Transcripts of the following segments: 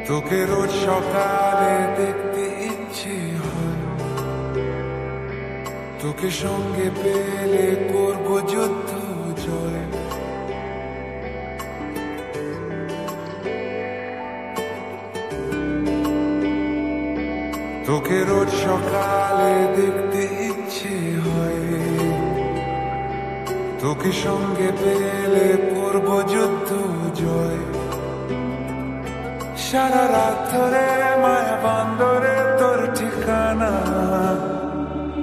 তোকে রোজ সকালে দেখতে ইচ্ছে হয়, তোকে সঙ্গে পেলে করব যুদ্ধ জয়। তোকে রোজ সকালে দেখতে ইচ্ছে হয়, তোকে সঙ্গে পেলে করব যুদ্ধ জয়। সারা রাত ধরে মায়া বান্দরে তোর ঠিকানা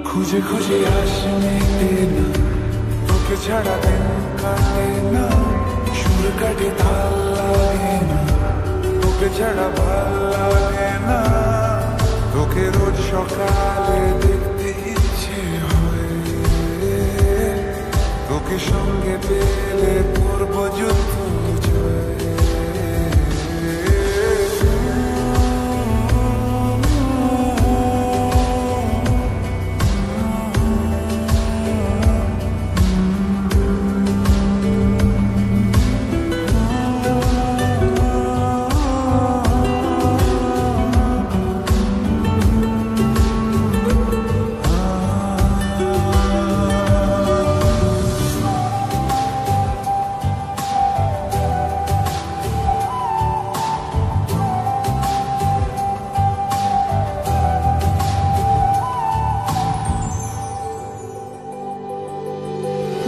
খুঁজে খুঁজে আসি মিটে না, তোকে ছাড়া দিন কাটে না, সুর কাটে তাল লাগে না, তোকে ছাড়া ভাল লাগে না। তোকে রোজ সকালে দেখতে ইচ্ছে হয়, তোকে সঙ্গে পেলে করব যুদ্ধ জয়।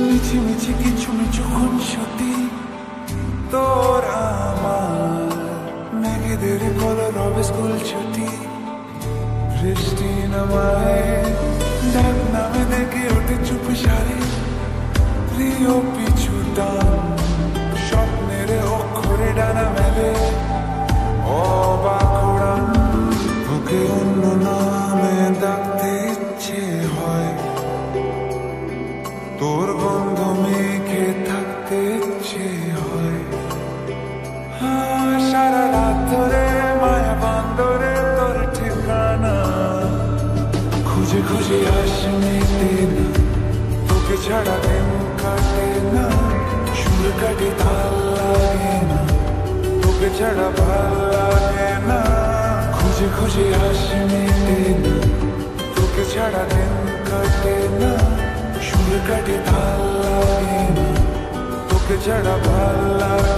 মিছি মিছি কিছু মিছু খুনসুটি তোর আমার, মেঘেদের কলর হবে স্কুল ছুটি, বৃষ্টি নামায় ডাক নামে দেখে ওঠে চুপ সারে, প্রিয় পিছু টান স্বপ্নের অক্ষরে ডানা মেলে অবাক উড়ান। তোকে অন্য নামে ডাকতে ইচ্ছে হয়, তোর গন্ধ মেঘে থাকতে ইচ্ছে হয়। সারা রাত ধরে মায়া বান্দরে তোর ঠিকানা খুঁজে খুঁজে আসি মিটে না, তোকে ছাড়া দিন কাটে না, সুর কাটে তাল লাগে না, তোকে ছাড়া ভাল লাগে না। খুঁজে খুঁজে আসি মিটে না, তোকে ছাড়া দিন কাটে না, সুর কাটে তাল লাগে না, তোকে ছাড়া ভাল লাগে